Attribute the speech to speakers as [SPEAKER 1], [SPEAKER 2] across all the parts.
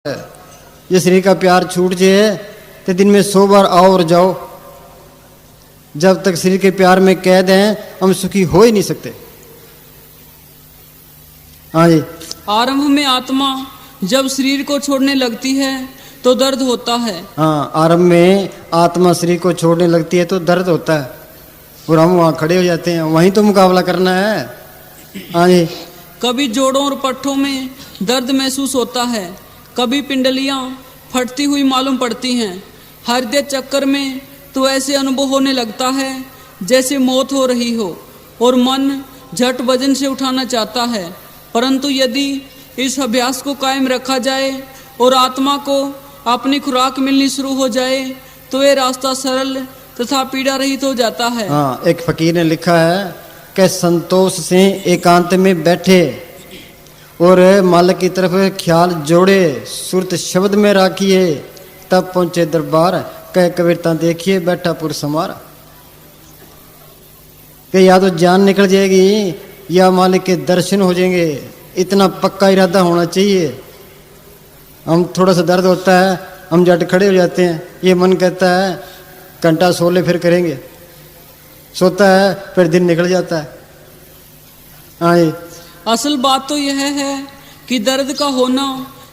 [SPEAKER 1] ये शरीर का प्यार छूट जाए तो दिन में 100 बार आओ और जाओ। जब तक शरीर के प्यार में कैद हैं हम सुखी हो ही नहीं सकते। हाँ जी।
[SPEAKER 2] आरंभ में आत्मा जब शरीर को छोड़ने लगती है तो दर्द होता है।
[SPEAKER 1] हाँ, आरंभ में आत्मा शरीर को छोड़ने लगती है तो दर्द होता है और हम वहाँ खड़े हो जाते हैं, वहीं तो मुकाबला करना है। हाँ जी।
[SPEAKER 2] कभी जोड़ों और पट्टों में दर्द महसूस होता है, कभी पिंडलियां फटती हुई मालूम पड़ती हैं। हृदय चक्कर में तो ऐसे अनुभव होने लगता है जैसे मौत हो रही हो और मन झट वजन से उठाना चाहता है। परंतु यदि इस अभ्यास को कायम रखा जाए और आत्मा को अपनी खुराक मिलनी शुरू हो जाए तो ये रास्ता सरल तथा पीड़ा रहित हो जाता है।
[SPEAKER 1] हाँ, एक फकीर ने लिखा है कि संतोष से एकांत में बैठे और मालिक की तरफ ख्याल जोड़े, सुरत शब्द में राखिए, तब पहुंचे दरबार, कह कबीरता देखिए बैठा पुर समार। कि या तो जान निकल जाएगी या मालिक के दर्शन हो जाएंगे, इतना पक्का इरादा होना चाहिए। हम थोड़ा सा दर्द होता है हम झट खड़े हो जाते हैं, ये मन कहता है घंटा सो ले फिर करेंगे, सोता है फिर दिन निकल जाता है। हाँ जी।
[SPEAKER 2] असल बात तो यह है कि दर्द का होना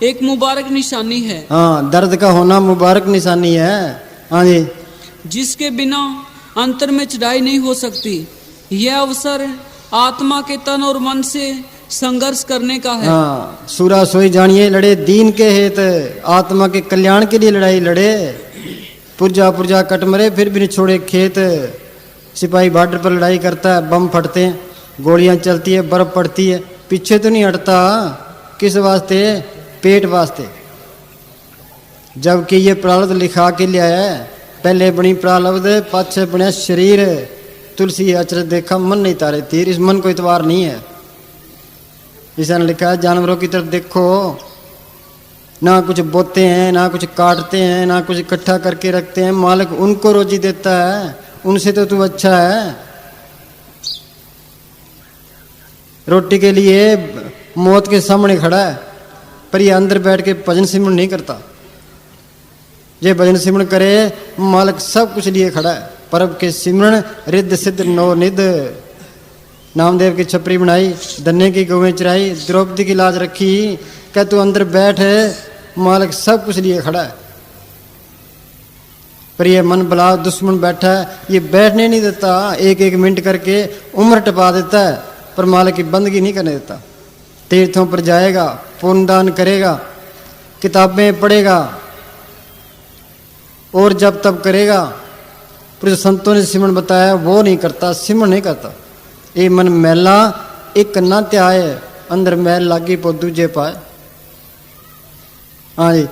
[SPEAKER 2] एक मुबारक निशानी है।
[SPEAKER 1] हाँ, दर्द का होना मुबारक निशानी है। हाँ जी।
[SPEAKER 2] जिसके बिना अंतर में चढ़ाई नहीं हो सकती। यह अवसर आत्मा के तन और मन से संघर्ष करने का है।
[SPEAKER 1] हाँ, सूरा सोई जानिए लड़े दीन के हेत, आत्मा के कल्याण के लिए लड़ाई लड़े। पुरजा पुरजा कट मरे फिर भी नहीं छोड़े खेत। सिपाही बॉर्डर पर लड़ाई करता है, बम फटते हैं, गोलियां चलती है, बर्फ पड़ती है, पीछे तो नहीं हटता। किस वास्ते? पेट वास्ते। जबकि ये प्रारब्ध लिखा के लिया है, पहले बनी प्रारब्ध पाछे बना शरीर। तुलसी अचरज देखा मन नहीं तारे तीर, इस मन को इतवार नहीं है। इसे लिखा है जानवरों की तरफ देखो, ना कुछ बोते हैं ना कुछ काटते हैं ना कुछ इकट्ठा करके रखते हैं, मालिक उनको रोजी देता है, उनसे तो तू अच्छा है। रोटी के लिए मौत के सामने खड़ा है पर ये अंदर बैठ के भजन सिमरन नहीं करता। ये भजन सिमरन करे मालिक सब कुछ लिए खड़ा है। परब के सिमरन रिद्ध सिद्ध नो निध। नामदेव की छपरी बनाई, धन्य की गौवें चराई, द्रौपदी की लाज रखी, क्या तू अंदर बैठ मालिक सब कुछ लिए खड़ा है। पर ये मन बला दुश्मन बैठा है, ये बैठने नहीं देता, एक एक मिनट करके उम्र टपा देता है पर मालिक की बंदगी नहीं करने देता। तीर्थों पर जाएगा, पुण्यदान करेगा, किताबें पढ़ेगा और जब तब करेगा, पर संतों ने सिमरन बताया वो नहीं करता, सिमरन नहीं करता। ये मन मैला एक ना त्याए, अंदर मैल लागी पो दूजे पाए। हाँ जी।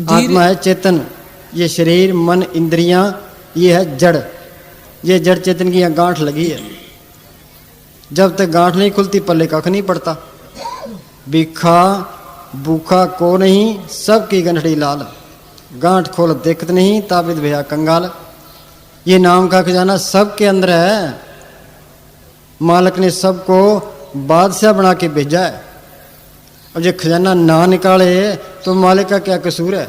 [SPEAKER 1] आत्मा है चेतन, ये शरीर मन इंद्रियां ये है जड़। ये जड़ चेतन की यहाँ गांठ लगी है, जब तक गांठ नहीं खुलती पल्ले कख नहीं पड़ता। भीखा भूखा को नहीं सबकी गंठड़ी लाल, गांठ खोल देखत नहीं ताबिद भैया कंगाल। ये नाम का खजाना सबके अंदर है, मालिक ने सबको बादशाह बना के भेजा है। अब ये खजाना ना निकाले तो मालिक का क्या कसूर है।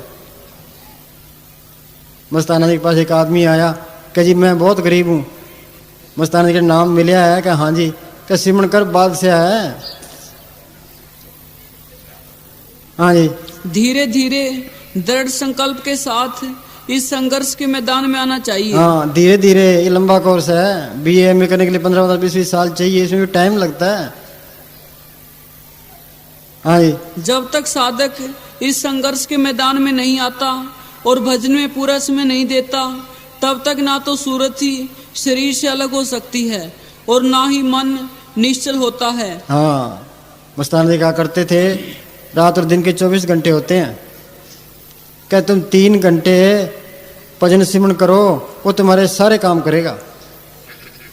[SPEAKER 1] मस्ताना जी के पास एक आदमी आया कि जी मैं बहुत गरीब हूँ। मस्ताना जी का नाम मिला है कि हाँ जी, कि सिमरन कर बादशाह है। हाँ जी।
[SPEAKER 2] धीरे धीरे दृढ़ संकल्प के साथ इस संघर्ष के मैदान में आना चाहिए।
[SPEAKER 1] हाँ, धीरे धीरे, ये लंबा कोर्स है, बीए में करने के लिए 15-20 साल चाहिए, इसमें भी टाइम लगता है। हाँ जी।
[SPEAKER 2] जब तक साधक इस संघर्ष के मैदान में नहीं आता और भजन में पूरा समय नहीं देता, तब तक ना तो सूरत ही शरीर से अलग हो सकती है और ना ही मन निश्चल होता है।
[SPEAKER 1] हाँ, मस्ताना जी कहा करते थे रात और दिन के 24 घंटे होते हैं, क्या तुम 3 घंटे भजन सिमरन करो, वो तुम्हारे सारे काम करेगा।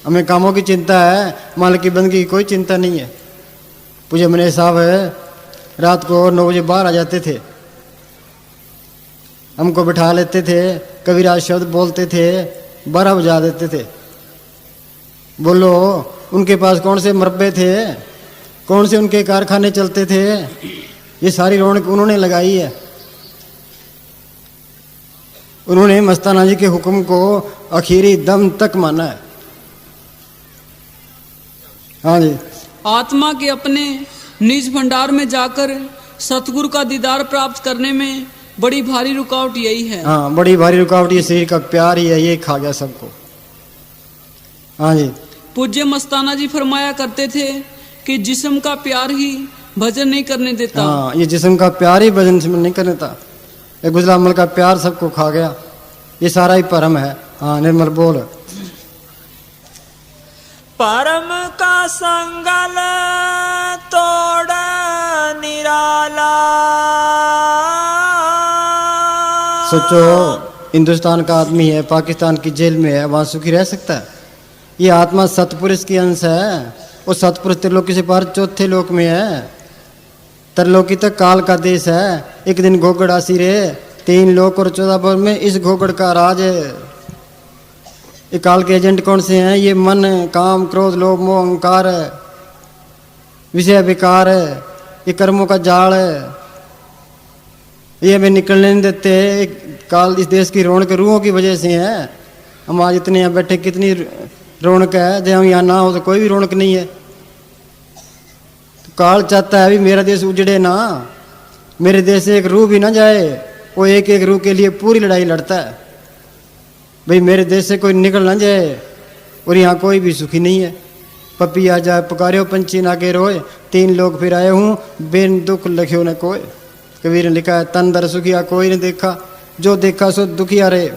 [SPEAKER 1] हमें कामों की चिंता है, मालिक की बंदगी की कोई चिंता नहीं है। पूज्य मने साहब है रात को 9 बजे बाहर आ जाते थे, हमको बिठा लेते थे, कबीरा शब्द बोलते थे, 12 बजा देते थे। बोलो उनके पास कौन से मरबे थे, कौन से उनके कारखाने चलते थे, ये सारी रौनक उन्होंने लगाई है। उन्होंने मस्ताना जी के हुक्म को आखिरी दम तक माना है। हाँ जी।
[SPEAKER 2] आत्मा के अपने निज भंडार में जाकर सतगुरु का दीदार प्राप्त करने में बड़ी भारी रुकावट यही है।
[SPEAKER 1] हाँ, बड़ी भारी रुकावट ये शरीर का प्यार ही है, ये खा गया सबको। हाँ जी।
[SPEAKER 2] पूज्य मस्ताना जी फरमाया करते थे कि जिस्म का प्यार ही भजन नहीं करने देता।
[SPEAKER 1] हाँ, ये जिस्म का प्यार ही भजन से नहीं करने देता। ये गुजरा अमल का प्यार सबको खा गया, ये सारा ही परम है। हाँ निर्मल बोल।
[SPEAKER 3] परम का संगल तोड़ निराला।
[SPEAKER 1] सोचो, हिंदुस्तान का आदमी है, पाकिस्तान की जेल में है, वहां सुखी रह सकता है? ये आत्मा सतपुरुष की अंश है, वो सतपुरुष त्रिलोकी से पार चौथे लोक में है। त्रिलोकी तक काल का देश है। एक दिन घोगड़ आसी रे, 3 लोक और 14 भुवन में इस घोगड़ का राज है। ये काल के एजेंट कौन से हैं? ये मन, काम, क्रोध, लोभ, मोह, अहंकार है, विषय विकार है, ये कर्मों का जाल है। ये हमें निकलने नहीं देते। काल इस देश की रौनक रूहों की वजह से है। हम आज इतने यहाँ बैठे, कितनी रौनक है। जब हम यहाँ ना हो तो कोई भी रौनक नहीं है। तो काल चाहता है भी मेरा देश उजड़े ना, मेरे देश से एक रूह भी ना जाए। वो एक एक रूह के लिए पूरी लड़ाई लड़ता है भाई, मेरे देश से कोई निकल ना जाए। और यहाँ कोई भी सुखी नहीं है। पपी आ जाए पुकारियो, पंछी ना के रोए, 3 लोग फिर आए हूँ, बिन दुख लख्यो न कोई। कबीर ने लिखा है, तन दर सुखिया कोई ने देखा, जो देखा सो दुखिया रहे।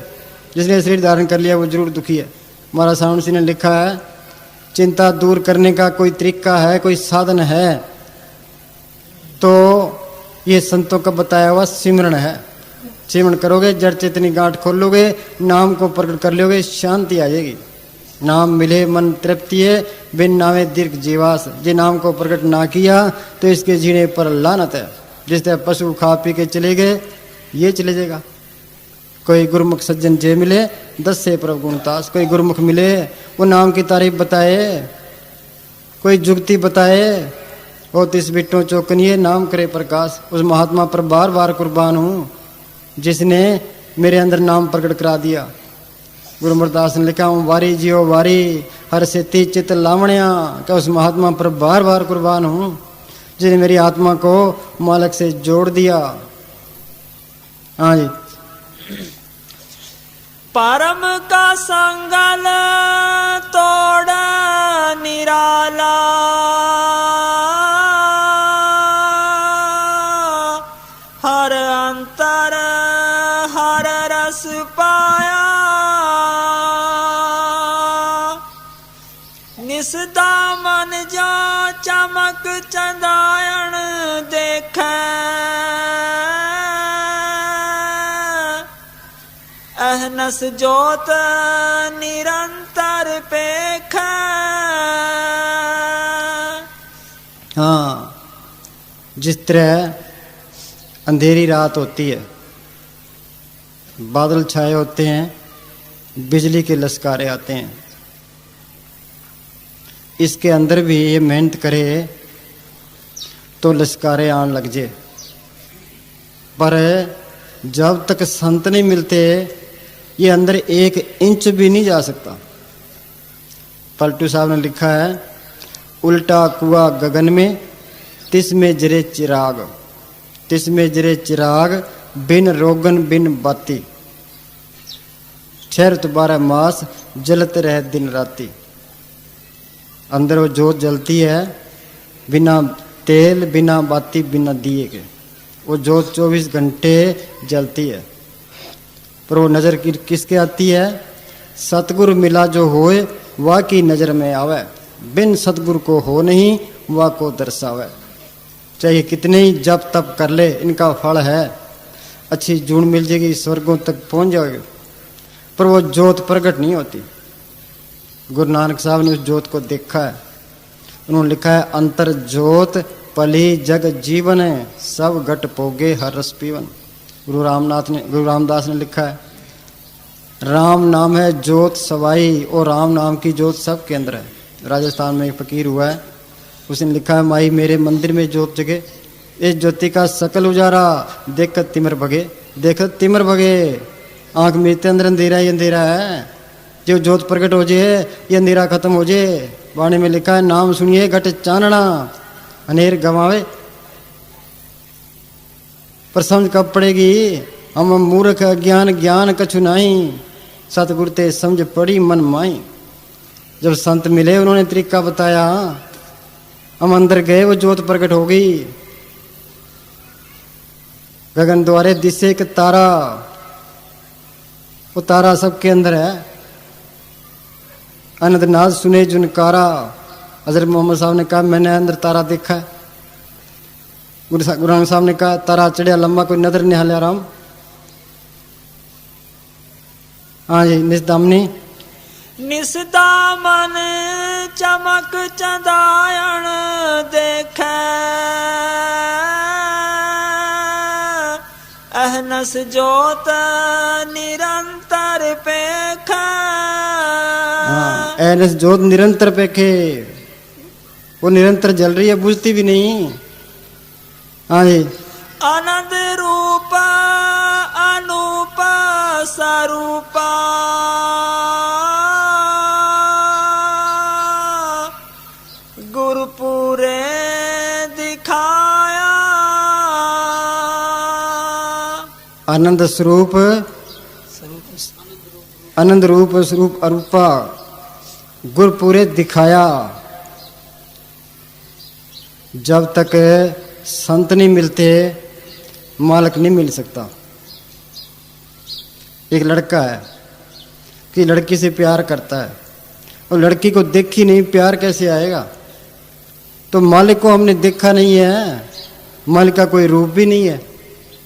[SPEAKER 1] जिसने शरीर धारण कर लिया वो जरूर दुखी है। हमारा साउंड सिंह ने लिखा है, चिंता दूर करने का कोई तरीका है, कोई साधन है तो ये संतों का बताया हुआ सिमरण है। सिमरण करोगे, जड़ चेतनी गांठ खोलोगे, नाम को प्रकट कर लोगे, शांति आ जाएगी। नाम मिले मन तृप्ति है, बिन नामे दीर्घ जीवास। जे नाम को प्रकट ना किया तो इसके जीने पर लानत है। जिस तरह पशु खा पी के चले गए, ये चले जाएगा। कोई गुरुमुख सज्जन जे मिले, 10 से प्रभु गुणतास। कोई गुरुमुख मिले, वो नाम की तारीफ बताए, कोई जुगती बताए, ओ तिस बिट्टों चौकनिए नाम करे प्रकाश। उस महात्मा पर बार बार कुर्बान हूँ जिसने मेरे अंदर नाम प्रकट करा दिया। गुरु अमरदास ने लिखा हूँ, वारी जियो वारी हर से ती चित लावण्या। क्या उस महात्मा पर बार बार कुर्बान हूँ जिसने मेरी आत्मा को मालक से जोड़ दिया। हाँ जी।
[SPEAKER 3] परम का संगल तोड़ निराला। हर अंतर हर रस पाया। निसदा मन जा चमक चंदायन देखे। अहनस जोत निरंतर पेख।
[SPEAKER 1] हाँ, जिस तरह अंधेरी रात होती है, बादल छाए होते हैं, बिजली के लश्कारे आते हैं, इसके अंदर भी ये मेहनत करे तो लश्कारे आने लग जाए। पर जब तक संत नहीं मिलते ये अंदर 1 इंच भी नहीं जा सकता। पलटू साहब ने लिखा है, उल्टा कुआ गगन में तिस में जरे चिराग। तिस में जरे चिराग बिन रोगन बिन बाती। 6 ऋतु 12 मास जलते रहे दिन राती। अंदर वो जोत जलती है बिना तेल, बिना बाती, बिना दिए के। वो जोत 24 घंटे जलती है। पर वो नज़र किसके आती है? सतगुरु मिला जो होए वाह की नज़र में आवे। बिन सतगुरु को हो नहीं वाह को दर्शावे। चाहे कितने ही जप तप कर ले, इनका फल है। अच्छी जून मिल जाएगी, स्वर्गों तक पहुंच जाओगे, पर वो जोत प्रकट नहीं होती। गुरु नानक साहब ने उस जोत को देखा है। उन्होंने लिखा है, अंतर जोत पली जग जीवन है, सब घट पोगे हर रस पीवन। गुरु रामदास ने लिखा है, राम नाम है जोत सवाई, और राम नाम की जोत सबके अंदर है। राजस्थान में एक फकीर हुआ है, उसने लिखा है, माई मेरे मंदिर में जोत जगे, इस ज्योति का सकल उजारा देख तिमर भगे। देख तिमर भगे, आंख मेरे अंदर अंधेरा ही अंधेरा है, जो जोत प्रकट हो जाए ये अंधेरा खत्म हो जाए। वाणी में लिखा है नाम सुनिए घट चानना अनेर गवावे। पर समझ कब पड़ेगी, हम मूर्ख अज्ञान ज्ञान कछु नहीं, सतगुरु ते समझ पड़ी मन माई। जब संत मिले उन्होंने तरीका बताया, हम अंदर गए वो जोत प्रकट हो गई। गगन द्वारे दिसे एक तारा, वो तारा सबके अंदर है। अनंत नाद सुने जुनकारा, हजरत मोहम्मद साहब ने कहा मैंने अंदर तारा देखा है। गुरु नानक साहब ने कहा तारा चढ़िया लंबा कोई नजर नहीं हालिया राम। हाँ जी निस्दामनी
[SPEAKER 3] निस्दामन चमक चंदायन देखे, अहनस जोत निरंतर पेखा।
[SPEAKER 1] एनस जोत निरंतर पेखे, वो निरंतर जल रही है, बुझती भी नहीं। हाँ जी
[SPEAKER 3] आनंद रूप अनूप स्वरूपा, गुरुपुरे दिखाया।
[SPEAKER 1] आनंद स्वरूप आनंद रूप स्वरूप अरूपा गुरुपुरे दिखाया। जब तक संत नहीं मिलते मालिक नहीं मिल सकता। एक लड़का है कि लड़की से प्यार करता है और लड़की को देखी नहीं, प्यार कैसे आएगा? तो मालिक को हमने देखा नहीं है, मालिक का कोई रूप भी नहीं है।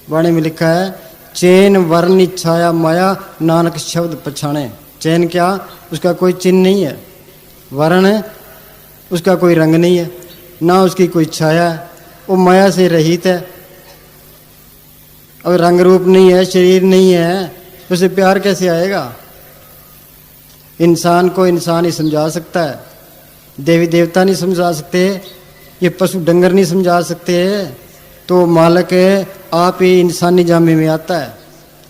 [SPEAKER 1] वाणी में लिखा है चैन वर्ण छाया माया नानक शब्द पछाणे। चैन क्या? उसका कोई चिन्ह नहीं है। वर्ण उसका कोई रंग नहीं है, ना उसकी कोई छाया है, वो माया से रहित है। और रंग रूप नहीं है, शरीर नहीं है, उसे प्यार कैसे आएगा? इंसान को इंसान ही समझा सकता है, देवी देवता नहीं समझा सकते, ये पशु डंगर नहीं समझा सकते। तो मालिक आप ही इंसानी जामे में आता है।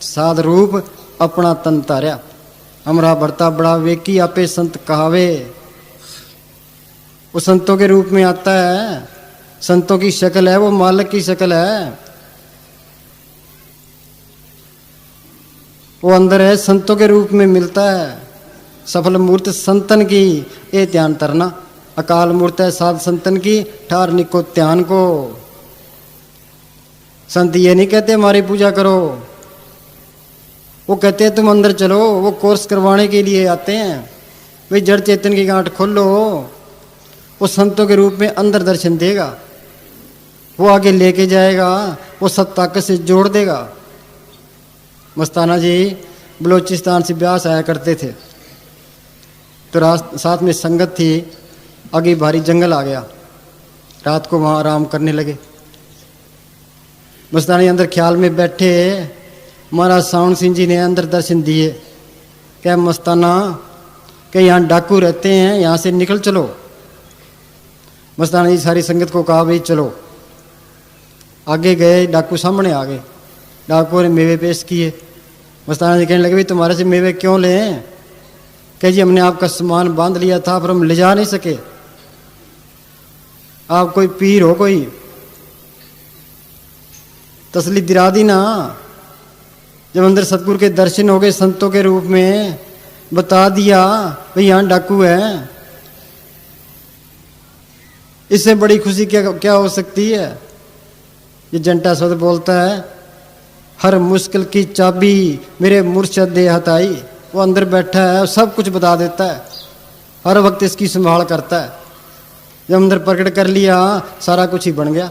[SPEAKER 1] साध रूप अपना तन तार्या, हमरा बढ़ता बड़ा वेकी आपे संत कहावे। वो संतों के रूप में आता है, संतों की शक्ल है, वो मालिक की शक्ल है। वो अंदर है, संतों के रूप में मिलता है। सफल मूर्त संतन की ये ध्यान तरना, अकाल मूर्त है साध संतन की ठार निको ध्यान को। संत ये नहीं कहते हमारी पूजा करो, वो कहते हैं तुम अंदर चलो। वो कोर्स करवाने के लिए आते हैं, भाई जड़ चेतन की गांठ खोलो। वो संतों के रूप में अंदर दर्शन देगा, वो आगे लेके जाएगा, वो सब ताकत से जोड़ देगा। मस्ताना जी बलोचिस्तान से ब्यास आया करते थे, तो साथ में संगत थी। आगे भारी जंगल आ गया, रात को वहाँ आराम करने लगे। मस्ताना जी अंदर ख्याल में बैठे, महाराज सावन सिंह जी ने अंदर दर्शन दिए। क्या मस्ताना कि यहाँ डाकू रहते हैं, यहाँ से निकल चलो। मस्ताना जी सारी संगत को कहा भाई चलो। आगे गए, डाकू सामने आ गए। डाकुओं ने मेवे पेश किए। मस्ताना जी कहने लगे भाई तुम्हारे से मेवे क्यों लें? कह जी हमने आपका सामान बांध लिया था पर हम ले जा नहीं सके। आप कोई पीर हो, कोई तसली दिला दी ना। जब अंदर सतगुरु के दर्शन हो गए संतों के रूप में, बता दिया भाई यहाँ डाकू है। इससे बड़ी खुशी क्या हो सकती है? ये जंटा शब्द बोलता है हर मुश्किल की चाबी मेरे मुर्शद दे हताई। वो अंदर बैठा है और सब कुछ बता देता है, हर वक्त इसकी संभाल करता है। जब अंदर प्रकट कर लिया सारा कुछ ही बन गया।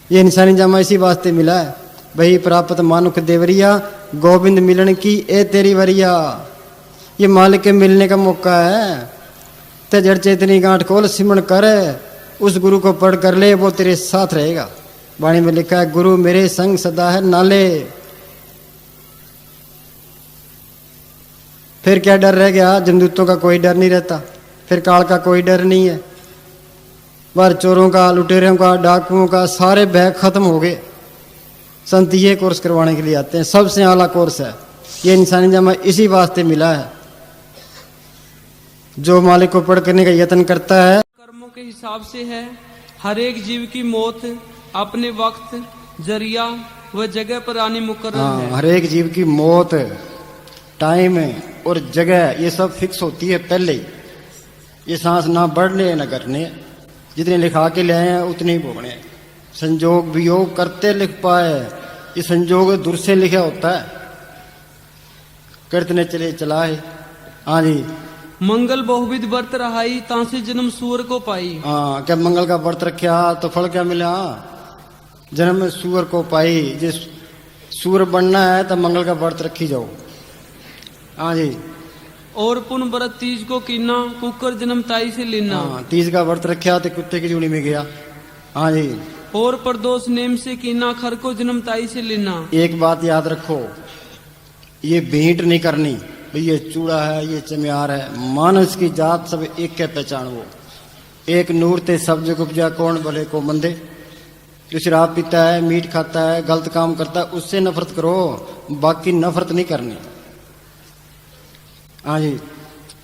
[SPEAKER 1] ये इंसानी जामा इसी वास्ते मिला है, वही प्राप्त मानुख देवरिया गोविंद मिलन की ए तेरी वरिया। ये मालिक के मिलने का मौका है। ते जड़ चेतनी गांठ खोल सिमरण कर, उस गुरु को पढ़ कर ले, वो तेरे साथ रहेगा। वाणी में लिखा है गुरु मेरे संग सदा है नाले। फिर क्या डर रह गया? जमदूतों का कोई डर नहीं रहता, फिर काल का कोई डर नहीं है। बाहर चोरों का, लुटेरों का, डाकुओं का सारे भय खत्म हो गए। संत ये कोर्स करवाने के लिए आते हैं, सबसे आला कोर्स है। ये इंसानी जन्म इसी वास्ते मिला है। जो मालिक को पढ़ करने का यत्न करता है,
[SPEAKER 2] कर्मों के हिसाब से है। हर एक जीव की मौत अपने वक्त, जरिया व जगह पर आनी मुकर्रर है।
[SPEAKER 1] हर एक जीव की मौत, टाइम और जगह ये सब फिक्स होती है पहले ही। ये सांस ना बढ़ने ना घटने, जितने लिखा के ले आए हैं उतने ही भोगने हैं। संजोग वियोग करते लिख पाए, ये संजोग दूर से लिखा होता है, करतने चले चला है। हाँ जी,
[SPEAKER 2] मंगल बहुविध व्रत रहाई, तांसे जन्म सूअर को पाई।
[SPEAKER 1] हाँ, क्या मंगल का व्रत रखा तो फल क्या मिला? जन्म में सूअर को पाई। जिस सूअर बनना है तो मंगल का व्रत रखी जाओ। हाँ जी,
[SPEAKER 2] और पुन व्रत तीज को कीना, कुकर जन्म ताई से लेना।
[SPEAKER 1] हाँ, तीज का व्रत रखा तो कुत्ते की जोड़ी में गया। हाँ जी,
[SPEAKER 2] और प्रदोष नेम से कीना, खर को जन्म ताई से लेना।
[SPEAKER 1] एक बात याद रखो, ये भेंट नहीं करनी भाई, ये चूड़ा है, ये चमियार है। मानस की जात सब एक के पहचान वो, एक नूर ते सब जग उपजा, कौन भले को मंदे। जो शराब पीता है, मीट खाता है, गलत काम करता है, उससे नफरत करो, बाकी नफरत नहीं करनी। हाँ जी,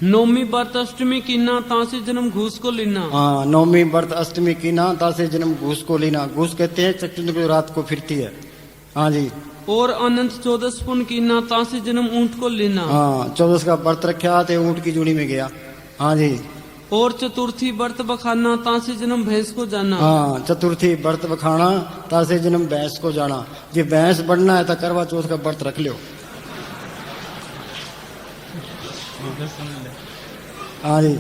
[SPEAKER 2] नौमी व्रत अष्टमी कीना, तांसे जन्म घूस को लेना।
[SPEAKER 1] हाँ, नौमी व्रत अष्टमी की ना, तासे जन्म घूस को लेना। घूस कहते हैं चक्चुंद को रात को फिरती है। हाँ जी,
[SPEAKER 2] और अनंत 14 पुन कीना, तांसे जन्म ऊंट को लेना।
[SPEAKER 1] हाँ, 14 का व्रत रखा तो ऊंट की जोड़ी में गया। हाँ जी,
[SPEAKER 2] और चतुर्थी व्रत बखाना, तांसे जन्म भैंस को जाना।
[SPEAKER 1] हाँ, चतुर्थी व्रत बखाना, तासे जन्म भैंस को जाना। जे भैंस बनना है तो करवा चौथ का व्रत रख लो। हाँ जी,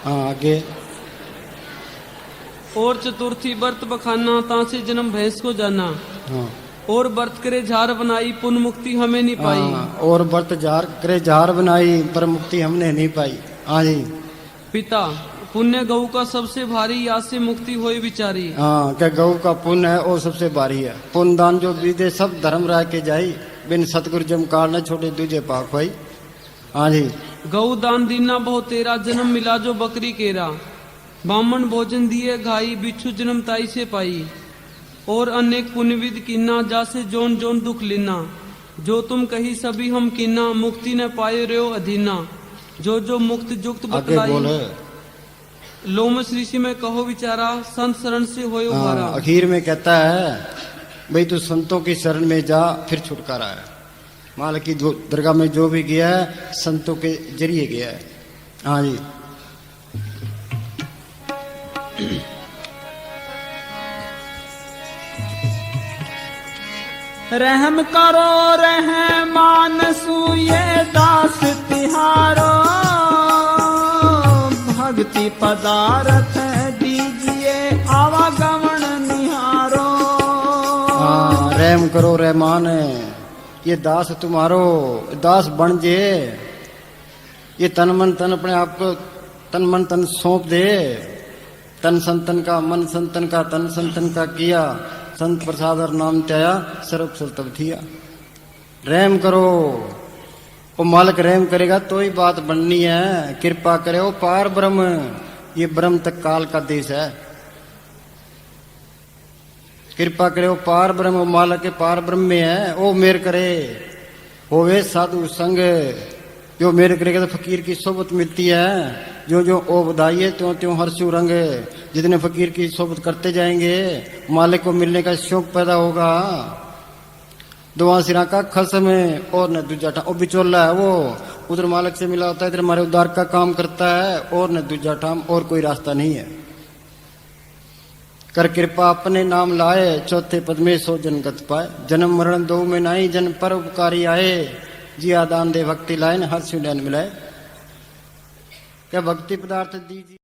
[SPEAKER 1] हाँ आगे।
[SPEAKER 2] और चतुर्थी व्रत बखाना, तांसे जन्म भैंस को जाना।
[SPEAKER 1] हाँ,
[SPEAKER 2] और व्रत करे झार बनाई, पुन मुक्ति हमें नहीं पाई।
[SPEAKER 1] हाँ, और व्रत जार करे जार बनाई, पर मुक्ति हमने नहीं पाई। हाँ जी,
[SPEAKER 2] पिता पुण्य गऊ का सबसे भारी, याद से मुक्ति होई विचारी।
[SPEAKER 1] हाँ, क्या गौ का पुण्य है और सबसे भारी है। पुण्य दान जो विदे सब धर्म रह के जाई, बिन सतगुरु जमकार न छोड़े दूजे पाक भाई। हाँ जी,
[SPEAKER 2] गऊ दान दीना बहु तेरा, जन्म मिला जो बकरी केरा। ब्राह्मण भोजन दिए घाई, बिच्छू जन्म ताई से पाई। और अनेक पुण्यविद कीना, जासे जोन जोन दुख लेना। जो तुम कही सभी हम कीना, मुक्ति न पाए रहो अधीना। जो जो मुक्त जुक्त
[SPEAKER 1] आगे
[SPEAKER 2] बतलाई,
[SPEAKER 1] बोले।
[SPEAKER 2] लोमस ऋषि में कहो विचारा, संत शरण से होए उबारा।
[SPEAKER 1] हाँ, आखिर में कहता है भाई तू संतों की शरण में जा, फिर छुटकारा है। मालिक की दरगाह में जो भी गया है संतों के जरिए गया है। हाँ जी,
[SPEAKER 3] रहम करो रहमान सुये दास तिहारो, भक्ति पदार्थ दीजिए आवागमन निहारो।
[SPEAKER 1] हाँ, रहम करो रहमान, ये दास तुम्हारो, दास बन जे। ये तन मन तन अपने आप को तन मन तन सौंप दे। तन संतन का, मन संतन का, तन संतन का किया, संत प्रसाद और नाम त्याया, सर्व कुशल तब थिया। रहम करो, वो मालिक रहम करेगा तो ही बात बननी है। कृपा करे वो पार ब्रह्म, ये ब्रह्म तक काल का देश है। कृपा करे वो पार ब्रह्म, वो मालिक के पार ब्रह्म में है। वो मेर करे होवे साधु संग, जो मेर करेगा तो फकीर की सोबत मिलती है। जो जो ओ बधाइए त्यों त्यों हर्षु रंग। जितने फकीर की सोबत करते जाएंगे मालिक को मिलने का शौक पैदा होगा। दुआ सिरा का खसम और न दूजा ठाम, वो बिचौला है, वो उधर मालिक से मिला होता है, इधर हमारे उद्धार का काम करता है। और न दूजा ठाम, और कोई रास्ता नहीं है। कर कृपा अपने नाम लाए, चौथे पद में सो जनगत पाए। जन्म मरण दो में नाई, जन पर उपकारी आए। जिया दान दे भक्ति लाइन, हर सुनैन मिलाए। क्या भक्ति पदार्थ दीजिए।